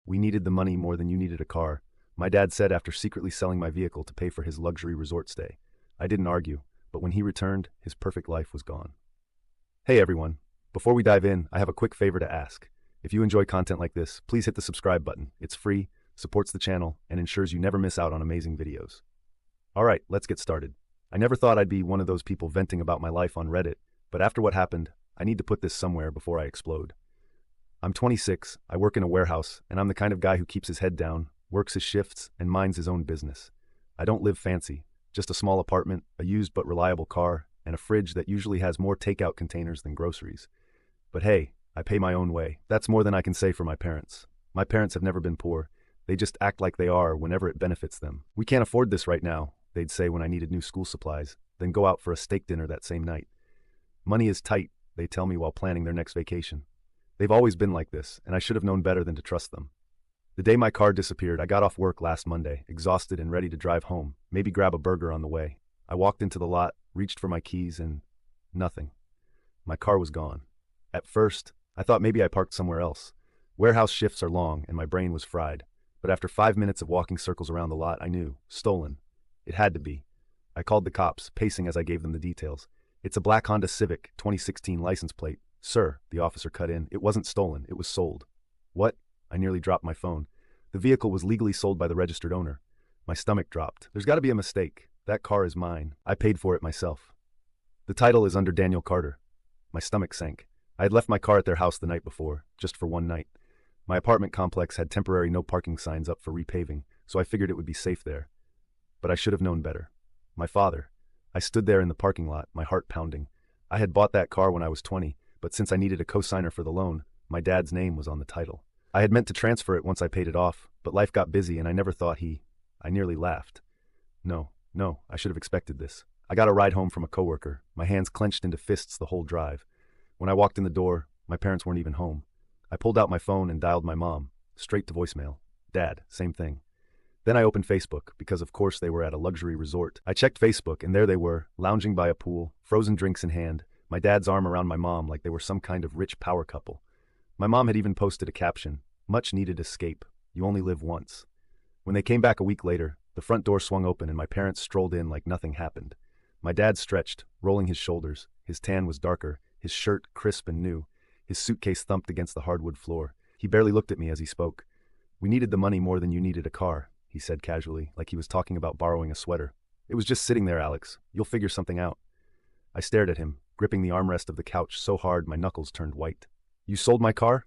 We needed the money more than you needed a car, my dad said after secretly selling my vehicle to pay for his luxury resort stay. I didn't argue, but when he returned, his perfect life was gone. Hey everyone, before we dive in, I have a quick favor to ask. If you enjoy content like this, please hit the subscribe button. It's free, supports the channel, and ensures you never miss out on amazing videos. Alright, let's get started. I never thought I'd be one of those people venting about my life on Reddit, but after what happened, I need to put this somewhere before I explode. I'm 26, I work in a warehouse, and I'm the kind of guy who keeps his head down, works his shifts, and minds his own business. I don't live fancy, just a small apartment, a used but reliable car, and a fridge that usually has more takeout containers than groceries. But hey, I pay my own way. That's more than I can say for my parents. My parents have never been poor. They just act like they are whenever it benefits them. We can't afford this right now, they'd say when I needed new school supplies, then go out for a steak dinner that same night. Money is tight, they tell me while planning their next vacation. They've always been like this, and I should have known better than to trust them. The day my car disappeared, I got off work last Monday, exhausted and ready to drive home, maybe grab a burger on the way. I walked into the lot, reached for my keys, and nothing. My car was gone. At first, I thought maybe I parked somewhere else. Warehouse shifts are long, and my brain was fried. But after 5 minutes of walking circles around the lot, I knew. Stolen. It had to be. I called the cops, pacing as I gave them the details. It's a black Honda Civic, 2016 license plate. Sir, the officer cut in, it wasn't stolen, it was sold. What? I nearly dropped my phone. The vehicle was legally sold by the registered owner. My stomach dropped. There's got to be a mistake. That car is mine. I paid for it myself. The title is under Daniel Carter. My stomach sank. I had left my car at their house the night before, just for one night. My apartment complex had temporary no parking signs up for repaving, so I figured it would be safe there. But I should have known better. My father. I stood there in the parking lot, my heart pounding. I had bought that car when I was 20, but since I needed a co-signer for the loan, my dad's name was on the title. I had meant to transfer it once I paid it off, but life got busy and I never thought I nearly laughed. No, I should have expected this. I got a ride home from a coworker, my hands clenched into fists the whole drive. When I walked in the door, my parents weren't even home. I pulled out my phone and dialed my mom, straight to voicemail. Dad, same thing. Then I opened Facebook, because of course they were at a luxury resort. I checked Facebook and there they were, lounging by a pool, frozen drinks in hand, my dad's arm around my mom like they were some kind of rich power couple. My mom had even posted a caption, "Much needed escape. You only live once." When they came back a week later, the front door swung open and my parents strolled in like nothing happened. My dad stretched, rolling his shoulders. His tan was darker, his shirt crisp and new. His suitcase thumped against the hardwood floor. He barely looked at me as he spoke. "We needed the money more than you needed a car," he said casually, like he was talking about borrowing a sweater. "It was just sitting there, Alex. You'll figure something out." I stared at him, gripping the armrest of the couch so hard my knuckles turned white. "You sold my car?"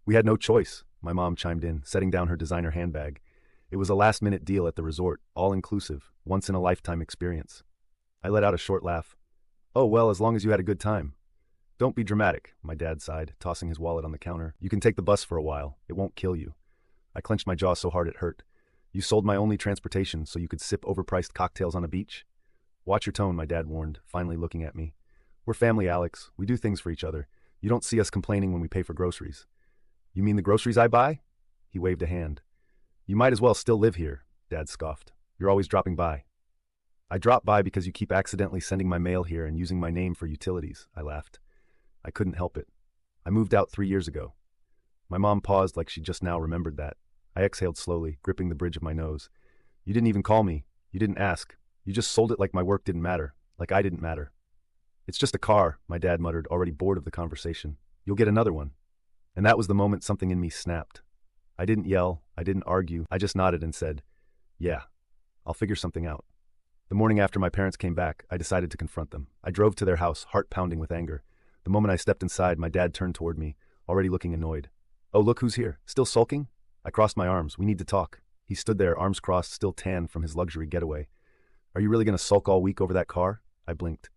"We had no choice," my mom chimed in, setting down her designer handbag. "It was a last-minute deal at the resort, all-inclusive, once-in-a-lifetime experience." I let out a short laugh. "Oh, well, as long as you had a good time." "Don't be dramatic," my dad sighed, tossing his wallet on the counter. "You can take the bus for a while. It won't kill you." I clenched my jaw so hard it hurt. "You sold my only transportation so you could sip overpriced cocktails on a beach?" "Watch your tone," my dad warned, finally looking at me. "We're family, Alex. We do things for each other. You don't see us complaining when we pay for groceries." "You mean the groceries I buy?" He waved a hand. "You might as well still live here," Dad scoffed. "You're always dropping by." "I drop by because you keep accidentally sending my mail here and using my name for utilities," I laughed. I couldn't help it. "I moved out 3 years ago." My mom paused like she just now remembered that. I exhaled slowly, gripping the bridge of my nose. "You didn't even call me. You didn't ask. You just sold it like my work didn't matter, like I didn't matter." "It's just a car," my dad muttered, already bored of the conversation. "You'll get another one." And that was the moment something in me snapped. I didn't yell, I didn't argue, I just nodded and said, "Yeah, I'll figure something out." The morning after my parents came back, I decided to confront them. I drove to their house, heart pounding with anger. The moment I stepped inside, my dad turned toward me, already looking annoyed. "Oh, look who's here. Still sulking?" I crossed my arms. "We need to talk." He stood there, arms crossed, still tan from his luxury getaway. "Are you really going to sulk all week over that car?" I blinked.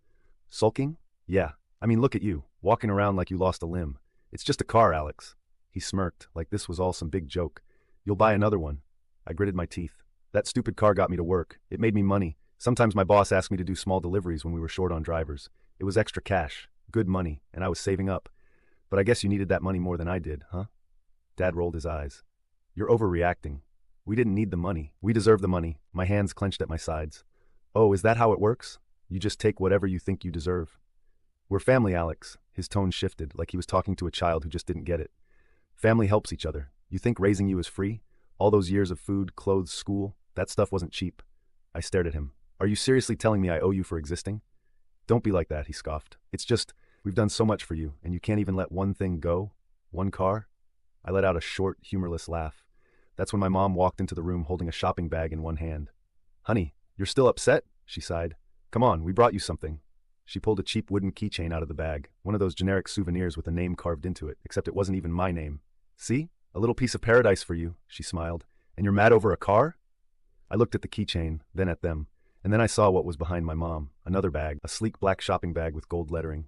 "Sulking? Yeah. I mean, look at you, walking around like you lost a limb. It's just a car, Alex." He smirked, like this was all some big joke. "You'll buy another one." I gritted my teeth. "That stupid car got me to work. It made me money. Sometimes my boss asked me to do small deliveries when we were short on drivers. It was extra cash, good money, and I was saving up. But I guess you needed that money more than I did, huh?" Dad rolled his eyes. "You're overreacting. We didn't need the money. We deserve the money." My hands clenched at my sides. "Oh, is that how it works? You just take whatever you think you deserve?" "We're family, Alex." His tone shifted, like he was talking to a child who just didn't get it. "Family helps each other. You think raising you is free? All those years of food, clothes, school, that stuff wasn't cheap. I stared at him. Are you seriously telling me I owe you for existing? Don't be like that, he scoffed. It's just, we've done so much for you, and you can't even let one thing go? One car? I let out a short, humorless laugh. That's when my mom walked into the room holding a shopping bag in one hand. Honey, you're still upset? She sighed. Come on, we brought you something. She pulled a cheap wooden keychain out of the bag, one of those generic souvenirs with a name carved into it, except it wasn't even my name. See? A little piece of paradise for you, she smiled. And you're mad over a car? I looked at the keychain, then at them, and then I saw what was behind my mom, another bag, a sleek black shopping bag with gold lettering.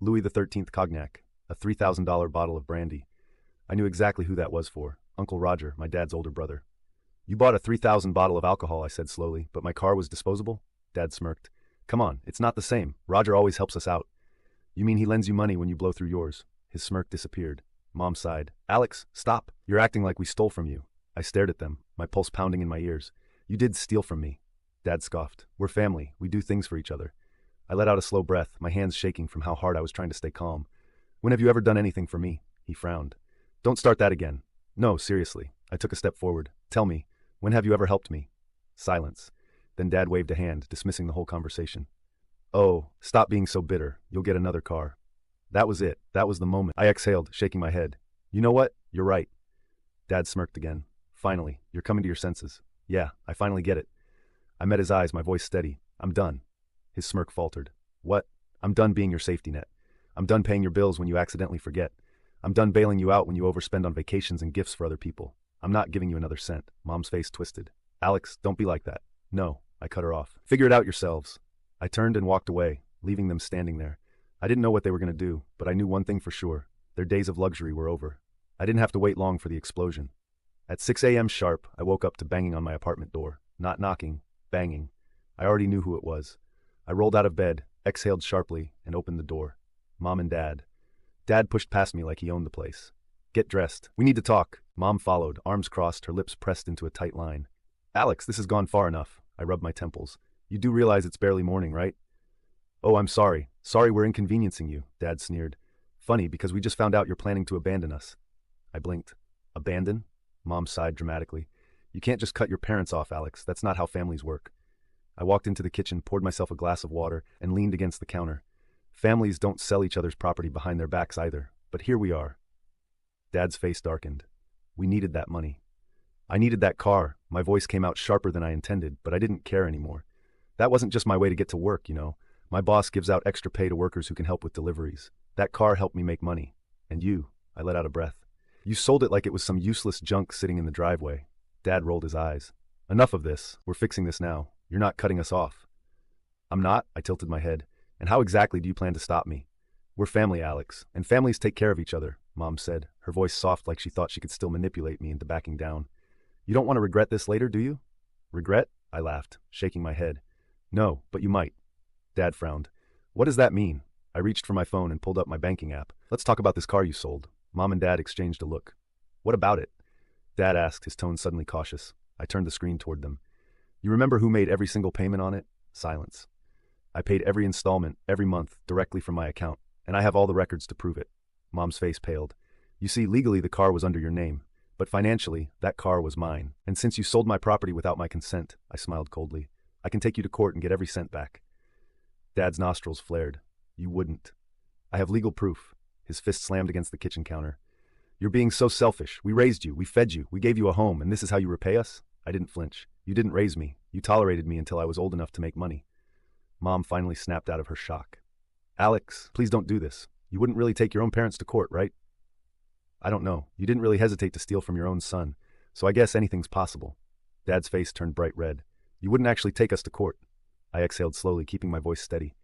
Louis XIII Cognac, a $3,000 bottle of brandy. I knew exactly who that was for, Uncle Roger, my dad's older brother. You bought a 3,000 bottle of alcohol, I said slowly, but my car was disposable? Dad smirked. Come on, it's not the same. Roger always helps us out. You mean he lends you money when you blow through yours? His smirk disappeared. Mom sighed. Alex, stop. You're acting like we stole from you. I stared at them, my pulse pounding in my ears. You did steal from me. Dad scoffed. We're family. We do things for each other. I let out a slow breath, my hands shaking from how hard I was trying to stay calm. When have you ever done anything for me? He frowned. Don't start that again. No, seriously. I took a step forward. Tell me, when have you ever helped me? Silence. Then Dad waved a hand, dismissing the whole conversation. Oh, stop being so bitter. You'll get another car. That was it. That was the moment. I exhaled, shaking my head. You know what? You're right. Dad smirked again. Finally, you're coming to your senses. Yeah, I finally get it. I met his eyes, my voice steady. I'm done. His smirk faltered. What? I'm done being your safety net. I'm done paying your bills when you accidentally forget. I'm done bailing you out when you overspend on vacations and gifts for other people. I'm not giving you another cent. Mom's face twisted. Alex, don't be like that. No, I cut her off. Figure it out yourselves. I turned and walked away, leaving them standing there. I didn't know what they were going to do, but I knew one thing for sure. Their days of luxury were over. I didn't have to wait long for the explosion. At 6 a.m. sharp, I woke up to banging on my apartment door. Not knocking, banging. I already knew who it was. I rolled out of bed, exhaled sharply, and opened the door. Mom and Dad. Dad pushed past me like he owned the place. Get dressed. We need to talk. Mom followed, arms crossed, her lips pressed into a tight line. Alex, this has gone far enough. I rubbed my temples. You do realize it's barely morning, right? Oh, I'm sorry. Sorry we're inconveniencing you, Dad sneered. Funny, because we just found out you're planning to abandon us. I blinked. Abandon? Mom sighed dramatically. You can't just cut your parents off, Alex. That's not how families work. I walked into the kitchen, poured myself a glass of water, and leaned against the counter. Families don't sell each other's property behind their backs either. But here we are. Dad's face darkened. We needed that money. I needed that car. My voice came out sharper than I intended, but I didn't care anymore. That wasn't just my way to get to work, you know. My boss gives out extra pay to workers who can help with deliveries. That car helped me make money. And you, I let out a breath. You sold it like it was some useless junk sitting in the driveway. Dad rolled his eyes. Enough of this. We're fixing this now. You're not cutting us off. I'm not, I tilted my head. And how exactly do you plan to stop me? We're family, Alex, and families take care of each other, Mom said, her voice soft like she thought she could still manipulate me into backing down. You don't want to regret this later, do you? Regret? I laughed, shaking my head. No, but you might. Dad frowned. What does that mean? I reached for my phone and pulled up my banking app. Let's talk about this car you sold. Mom and Dad exchanged a look. What about it? Dad asked, his tone suddenly cautious. I turned the screen toward them. You remember who made every single payment on it? Silence. I paid every installment, every month, directly from my account, and I have all the records to prove it. Mom's face paled. You see, legally the car was under your name, but financially, that car was mine. And since you sold my property without my consent, I smiled coldly, I can take you to court and get every cent back. Dad's nostrils flared. You wouldn't. I have legal proof. His fist slammed against the kitchen counter. You're being so selfish. We raised you, we fed you, we gave you a home, and this is how you repay us? I didn't flinch. You didn't raise me. You tolerated me until I was old enough to make money. Mom finally snapped out of her shock. Alex, please don't do this. You wouldn't really take your own parents to court, right? I don't know. You didn't really hesitate to steal from your own son, so I guess anything's possible. Dad's face turned bright red. You wouldn't actually take us to court. I exhaled slowly, keeping my voice steady.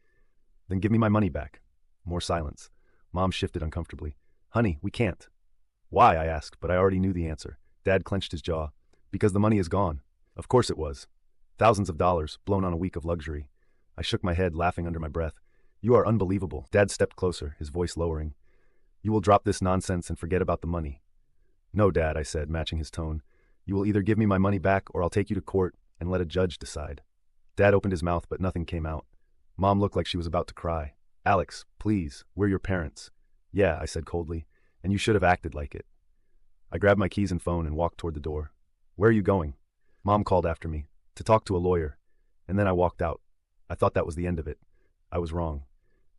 Then give me my money back. More silence. Mom shifted uncomfortably. Honey, we can't. Why? I asked, but I already knew the answer. Dad clenched his jaw. Because the money is gone. Of course it was. Thousands of dollars, blown on a week of luxury. I shook my head, laughing under my breath. You are unbelievable. Dad stepped closer, his voice lowering. You will drop this nonsense and forget about the money. No, Dad, I said, matching his tone. You will either give me my money back or I'll take you to court and let a judge decide. Dad opened his mouth, but nothing came out. Mom looked like she was about to cry. Alex, please, we're your parents. Yeah, I said coldly, and you should have acted like it. I grabbed my keys and phone and walked toward the door. Where are you going? Mom called after me. To talk to a lawyer. And then I walked out. I thought that was the end of it. I was wrong.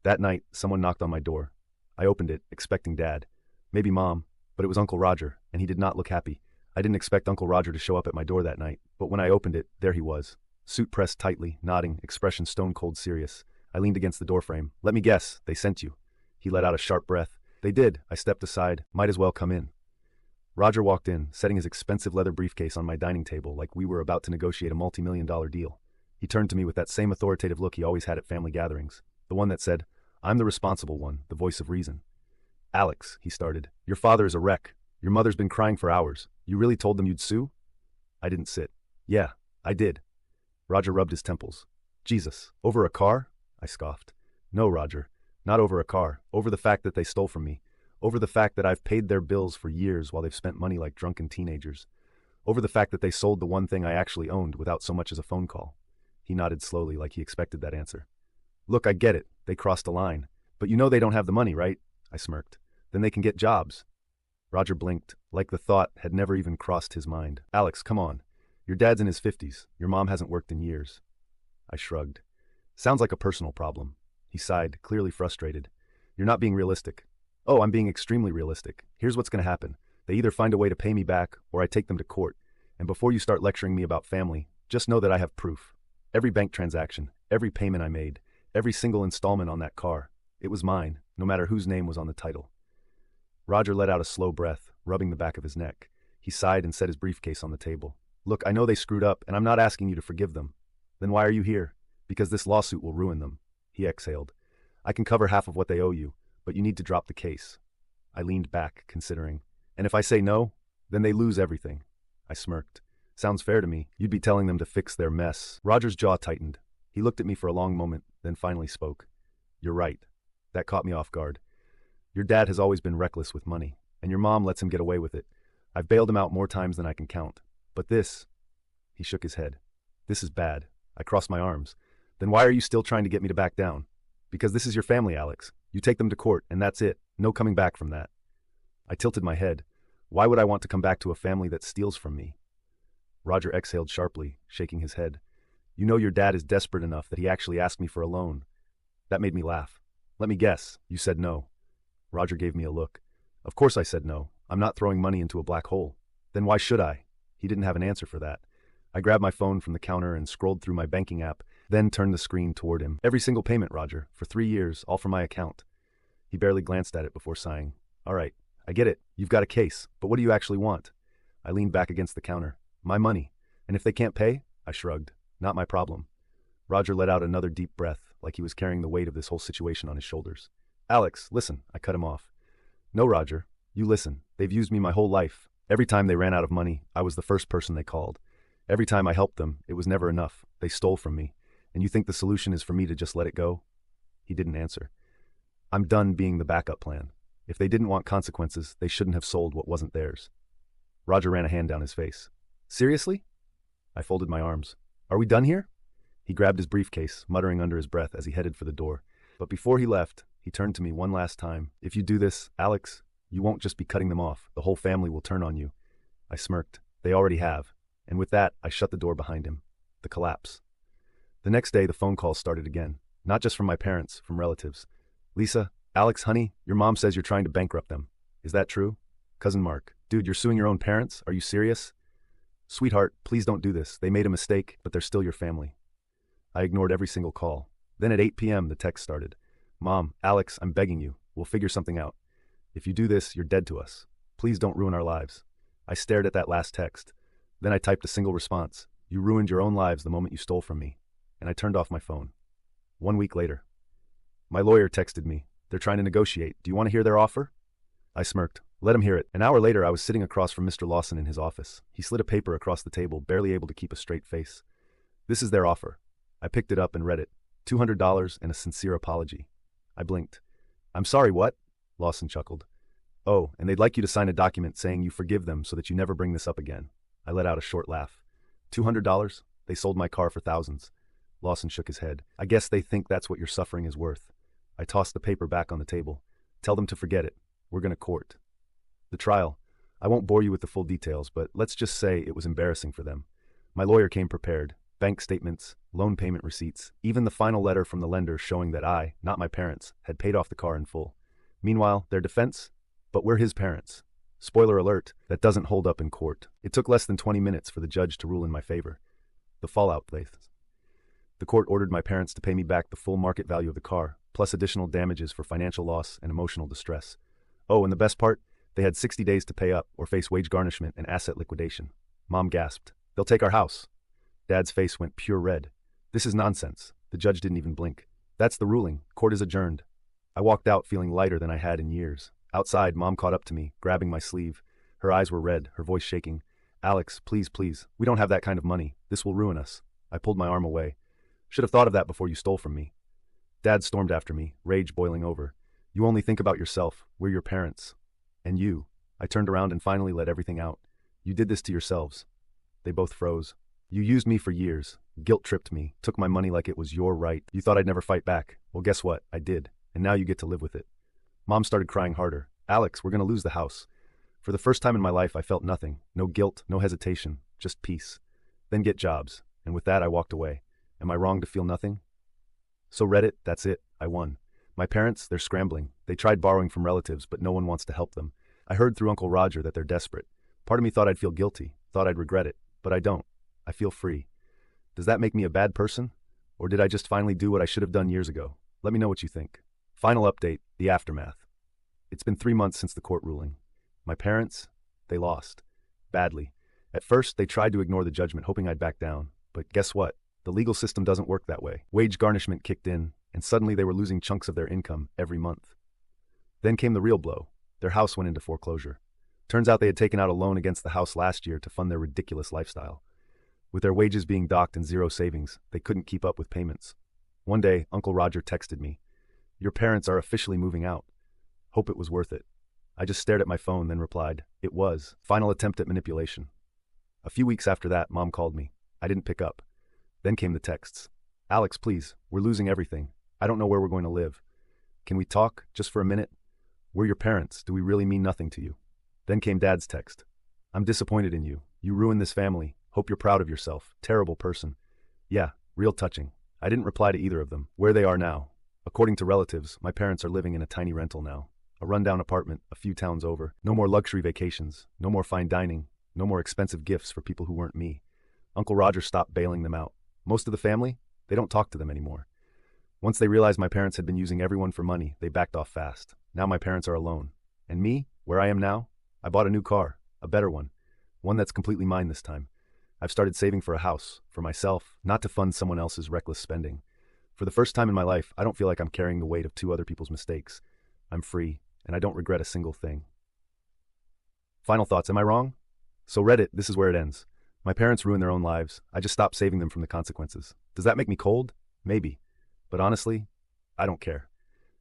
That night, someone knocked on my door. I opened it, expecting Dad. Maybe Mom, but it was Uncle Roger, and he did not look happy. I didn't expect Uncle Roger to show up at my door that night, but when I opened it, there he was. Suit pressed tightly, nodding, expression stone-cold serious. I leaned against the doorframe. Let me guess, they sent you. He let out a sharp breath. They did. I stepped aside. Might as well come in. Roger walked in, setting his expensive leather briefcase on my dining table like we were about to negotiate a multi-million-dollar deal. He turned to me with that same authoritative look he always had at family gatherings, the one that said, I'm the responsible one, the voice of reason. Alex, he started, your father is a wreck. Your mother's been crying for hours. You really told them you'd sue? I didn't sit. Yeah, I did. Roger rubbed his temples. Jesus, over a car? I scoffed. No, Roger, not over a car, over the fact that they stole from me, over the fact that I've paid their bills for years while they've spent money like drunken teenagers, over the fact that they sold the one thing I actually owned without so much as a phone call. He nodded slowly like he expected that answer. Look, I get it. They crossed a line. But you know they don't have the money, right? I smirked. Then they can get jobs. Roger blinked, like the thought had never even crossed his mind. Alex, come on. Your dad's in his 50s. Your mom hasn't worked in years. I shrugged. Sounds like a personal problem. He sighed, clearly frustrated. You're not being realistic. Oh, I'm being extremely realistic. Here's what's going to happen. They either find a way to pay me back, or I take them to court. And before you start lecturing me about family, just know that I have proof. Every bank transaction, every payment I made, every single installment on that car. It was mine, no matter whose name was on the title. Roger let out a slow breath, rubbing the back of his neck. He sighed and set his briefcase on the table. Look, I know they screwed up, and I'm not asking you to forgive them. Then why are you here? Because this lawsuit will ruin them. He exhaled. I can cover half of what they owe you, but you need to drop the case. I leaned back, considering. And if I say no, then they lose everything. I smirked. Sounds fair to me. You'd be telling them to fix their mess. Roger's jaw tightened. He looked at me for a long moment, then finally spoke. You're right. That caught me off guard. Your dad has always been reckless with money, and your mom lets him get away with it. I've bailed him out more times than I can count. But this... He shook his head. This is bad. I crossed my arms. Then why are you still trying to get me to back down? Because this is your family, Alex. You take them to court, and that's it. No coming back from that. I tilted my head. Why would I want to come back to a family that steals from me? Roger exhaled sharply, shaking his head. You know your dad is desperate enough that he actually asked me for a loan. That made me laugh. Let me guess, you said no. Roger gave me a look. Of course I said no. I'm not throwing money into a black hole. Then why should I? He didn't have an answer for that. I grabbed my phone from the counter and scrolled through my banking app, then turned the screen toward him. Every single payment, Roger, for 3 years, all from my account. He barely glanced at it before sighing. All right, I get it. You've got a case, but what do you actually want? I leaned back against the counter. My money. And if they can't pay? I shrugged. Not my problem. Roger let out another deep breath, like he was carrying the weight of this whole situation on his shoulders. Alex, listen, I cut him off. No, Roger, you listen. They've used me my whole life. Every time they ran out of money, I was the first person they called. Every time I helped them, it was never enough. They stole from me. And you think the solution is for me to just let it go? He didn't answer. I'm done being the backup plan. If they didn't want consequences, they shouldn't have sold what wasn't theirs. Roger ran a hand down his face. Seriously? I folded my arms. Are we done here? He grabbed his briefcase, muttering under his breath as he headed for the door. But before he left, he turned to me one last time. If you do this, Alex, you won't just be cutting them off. The whole family will turn on you. I smirked. They already have. And with that, I shut the door behind him. The collapse. The next day, the phone calls started again. Not just from my parents, from relatives. Lisa, Alex, honey, your mom says you're trying to bankrupt them. Is that true? Cousin Mark, dude, you're suing your own parents? Are you serious? Sweetheart, please don't do this. They made a mistake, but they're still your family. I ignored every single call. Then at 8 p.m., the text started. Mom, Alex, I'm begging you. We'll figure something out. If you do this, you're dead to us. Please don't ruin our lives. I stared at that last text. Then I typed a single response. You ruined your own lives the moment you stole from me. And I turned off my phone. 1 week later. My lawyer texted me. They're trying to negotiate. Do you want to hear their offer? I smirked. Let him hear it. An hour later, I was sitting across from Mr. Lawson in his office. He slid a paper across the table, barely able to keep a straight face. This is their offer. I picked it up and read it. $200 and a sincere apology. I blinked. I'm sorry, what? Lawson chuckled. Oh, and they'd like you to sign a document saying you forgive them so that you never bring this up again. I let out a short laugh. $200? They sold my car for thousands. Lawson shook his head. I guess they think that's what your suffering is worth. I tossed the paper back on the table. Tell them to forget it. We're going to court. The trial. I won't bore you with the full details, but let's just say it was embarrassing for them. My lawyer came prepared. Bank statements, loan payment receipts, even the final letter from the lender showing that I, not my parents, had paid off the car in full. Meanwhile, their defense? But we're his parents. Spoiler alert, that doesn't hold up in court. It took less than 20 minutes for the judge to rule in my favor. The fallout plays. The court ordered my parents to pay me back the full market value of the car, plus additional damages for financial loss and emotional distress. Oh, and the best part? They had 60 days to pay up or face wage garnishment and asset liquidation. Mom gasped, "They'll take our house." Dad's face went pure red. "This is nonsense." The judge didn't even blink. "That's the ruling. Court is adjourned." I walked out feeling lighter than I had in years. Outside, Mom caught up to me, grabbing my sleeve. Her eyes were red, her voice shaking. "Alex, please, please. We don't have that kind of money. This will ruin us." I pulled my arm away. "Should have thought of that before you stole from me." Dad stormed after me, rage boiling over. "You only think about yourself. We're your parents. And you." I turned around and finally let everything out. "You did this to yourselves." They both froze. "You used me for years. Guilt-tripped me. Took my money like it was your right. You thought I'd never fight back. Well, guess what? I did. And now you get to live with it." Mom started crying harder. "Alex, we're going to lose the house." For the first time in my life, I felt nothing. No guilt, no hesitation. Just peace. Then get jobs. And with that, I walked away. Am I wrong to feel nothing? So Reddit, that's it. I won. My parents, they're scrambling. They tried borrowing from relatives, but no one wants to help them. I heard through Uncle Roger that they're desperate. Part of me thought I'd feel guilty, thought I'd regret it, but I don't. I feel free. Does that make me a bad person? Or did I just finally do what I should have done years ago? Let me know what you think. Final update, the aftermath. It's been 3 months since the court ruling. My parents, they lost. Badly. At first, they tried to ignore the judgment, hoping I'd back down. But guess what? The legal system doesn't work that way. Wage garnishment kicked in, and suddenly they were losing chunks of their income every month. Then came the real blow. Their house went into foreclosure. Turns out they had taken out a loan against the house last year to fund their ridiculous lifestyle. With their wages being docked and zero savings, they couldn't keep up with payments. One day, Uncle Roger texted me, "Your parents are officially moving out. Hope it was worth it." I just stared at my phone, then replied, "It was." Final attempt at manipulation. A few weeks after that, Mom called me. I didn't pick up. Then came the texts. "Alex, please, we're losing everything. I don't know where we're going to live. Can we talk, just for a minute? We're your parents. Do we really mean nothing to you?" Then came Dad's text. "I'm disappointed in you. You ruined this family. Hope you're proud of yourself. Terrible person." Yeah, real touching. I didn't reply to either of them. Where they are now. According to relatives, my parents are living in a tiny rental now. A rundown apartment, a few towns over. No more luxury vacations. No more fine dining. No more expensive gifts for people who weren't me. Uncle Roger stopped bailing them out. Most of the family, they don't talk to them anymore. Once they realized my parents had been using everyone for money, they backed off fast. Now my parents are alone. And me, where I am now, I bought a new car, a better one. One that's completely mine this time. I've started saving for a house, for myself, not to fund someone else's reckless spending. For the first time in my life, I don't feel like I'm carrying the weight of 2 other people's mistakes. I'm free, and I don't regret a single thing. Final thoughts, am I wrong? So Reddit, this is where it ends. My parents ruined their own lives. I just stopped saving them from the consequences. Does that make me cold? Maybe. But honestly, I don't care.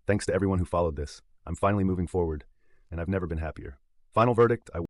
Thanks to everyone who followed this. I'm finally moving forward, and I've never been happier. Final verdict, I